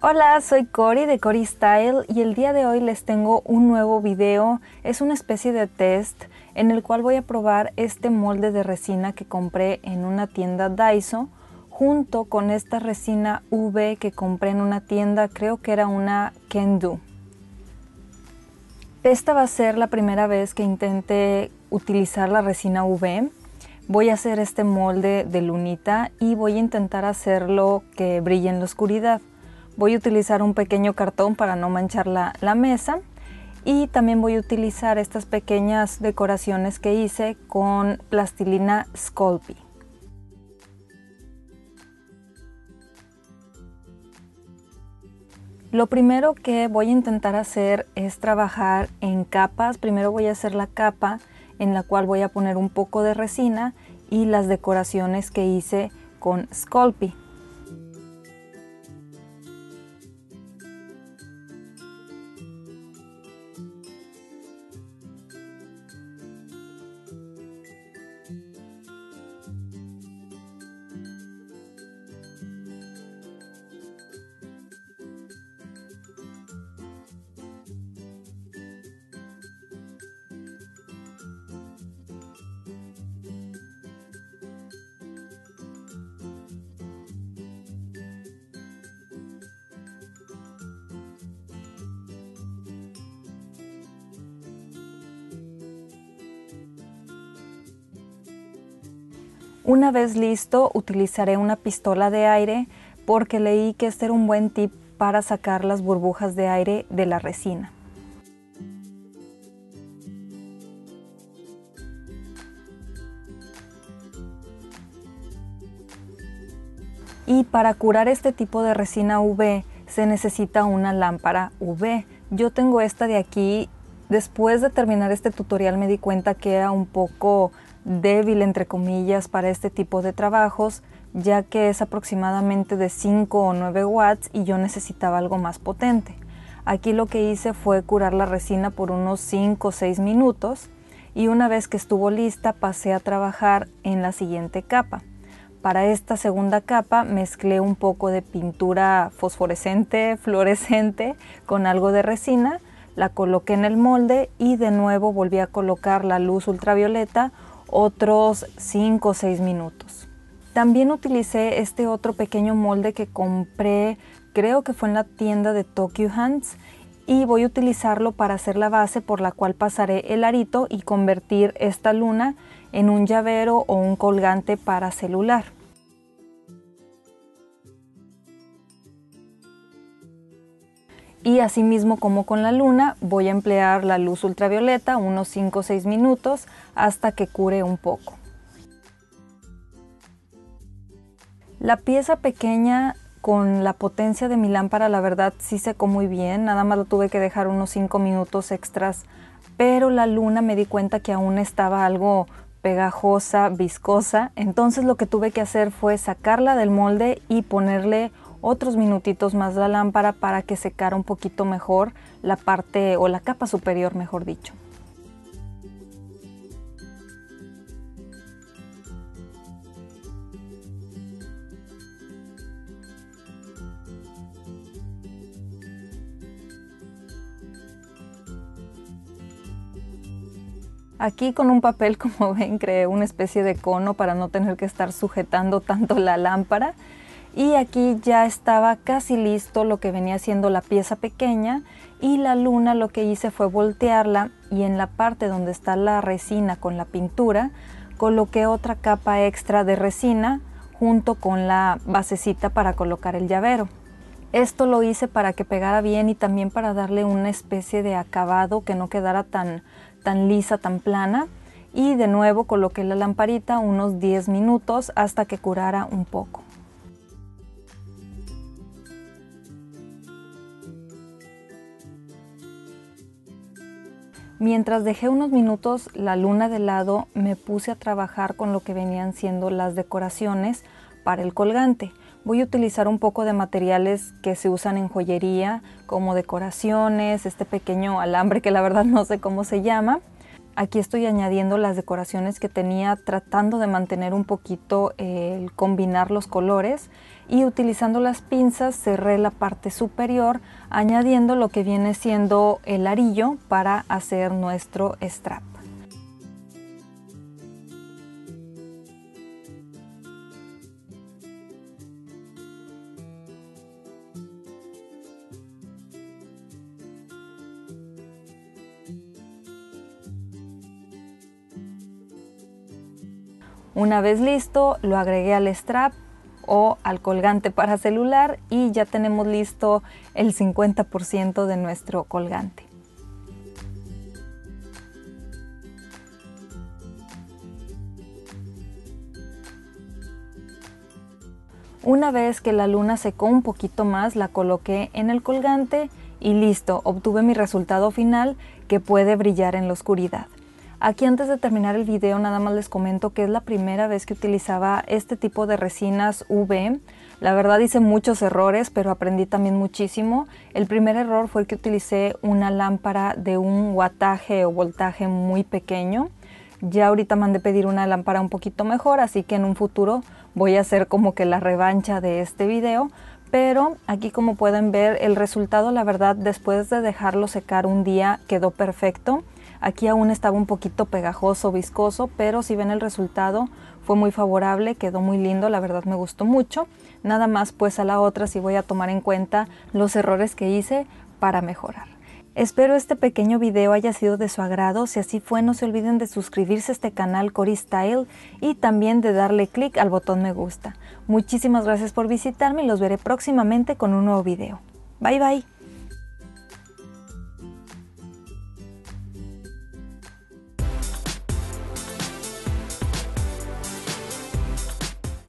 Hola, soy Cori de Cori Style y el día de hoy les tengo un nuevo video. Es una especie de test en el cual voy a probar este molde de resina que compré en una tienda Daiso junto con esta resina UV que compré en una tienda, creo que era una Kendu. Esta va a ser la primera vez que intente utilizar la resina UV. Voy a hacer este molde de lunita y voy a intentar hacerlo que brille en la oscuridad. Voy a utilizar un pequeño cartón para no manchar la mesa y también voy a utilizar estas pequeñas decoraciones que hice con plastilina Sculpey. Lo primero que voy a intentar hacer es trabajar en capas. Primero voy a hacer la capa en la cual voy a poner un poco de resina y las decoraciones que hice con Sculpey. Una vez listo, utilizaré una pistola de aire porque leí que este era un buen tip para sacar las burbujas de aire de la resina. Y para curar este tipo de resina UV se necesita una lámpara UV. Yo tengo esta de aquí. Después de terminar este tutorial me di cuenta que era un poco débil, entre comillas, para este tipo de trabajos, ya que es aproximadamente de 5 o 9 watts y yo necesitaba algo más potente. Aquí lo que hice fue curar la resina por unos 5 o 6 minutos y una vez que estuvo lista pasé a trabajar en la siguiente capa. Para esta segunda capa mezclé un poco de pintura fosforescente, fluorescente con algo de resina, la coloqué en el molde y de nuevo volví a colocar la luz ultravioleta otros 5 o 6 minutos. También utilicé este otro pequeño molde que compré, creo que fue en la tienda de Tokyo Hands, y voy a utilizarlo para hacer la base por la cual pasaré el arito y convertir esta luna en un llavero o un colgante para celular. Y asimismo como con la luna, voy a emplear la luz ultravioleta unos 5 o 6 minutos hasta que cure un poco. La pieza pequeña con la potencia de mi lámpara, la verdad sí secó muy bien, nada más lo tuve que dejar unos 5 minutos extras, pero la luna me di cuenta que aún estaba algo pegajosa, viscosa, entonces lo que tuve que hacer fue sacarla del molde y ponerle otros minutitos más la lámpara para que secara un poquito mejor la parte o la capa superior, mejor dicho. Aquí con un papel, como ven, creé una especie de cono para no tener que estar sujetando tanto la lámpara. Y aquí ya estaba casi listo lo que venía siendo la pieza pequeña y la luna lo que hice fue voltearla y en la parte donde está la resina con la pintura coloqué otra capa extra de resina junto con la basecita para colocar el llavero. Esto lo hice para que pegara bien y también para darle una especie de acabado que no quedara tan lisa, tan plana. Y de nuevo coloqué la lamparita unos 10 minutos hasta que curara un poco. Mientras dejé unos minutos la luna de lado, me puse a trabajar con lo que venían siendo las decoraciones para el colgante. Voy a utilizar un poco de materiales que se usan en joyería, como decoraciones, este pequeño alambre que la verdad no sé cómo se llama. Aquí estoy añadiendo las decoraciones que tenía, tratando de mantener un poquito el combinar los colores, y utilizando las pinzas cerré la parte superior añadiendo lo que viene siendo el arillo para hacer nuestro strap. Una vez listo, lo agregué al strap o al colgante para celular y ya tenemos listo el 50% de nuestro colgante. Una vez que la luna secó un poquito más, la coloqué en el colgante y listo, obtuve mi resultado final, que puede brillar en la oscuridad. Aquí, antes de terminar el video, nada más les comento que es la primera vez que utilizaba este tipo de resinas UV. La verdad hice muchos errores, pero aprendí también muchísimo. El primer error fue el que utilicé una lámpara de un wattaje o voltaje muy pequeño. Ya ahorita mandé pedir una lámpara un poquito mejor, así que en un futuro voy a hacer como que la revancha de este video. Pero aquí, como pueden ver, el resultado, la verdad, después de dejarlo secar un día, quedó perfecto. Aquí aún estaba un poquito pegajoso, viscoso, pero si ven el resultado fue muy favorable, quedó muy lindo, la verdad me gustó mucho. Nada más pues a la otra sí voy a tomar en cuenta los errores que hice para mejorar. Espero este pequeño video haya sido de su agrado. Si así fue, no se olviden de suscribirse a este canal Cori Style y también de darle clic al botón me gusta. Muchísimas gracias por visitarme y los veré próximamente con un nuevo video. Bye bye.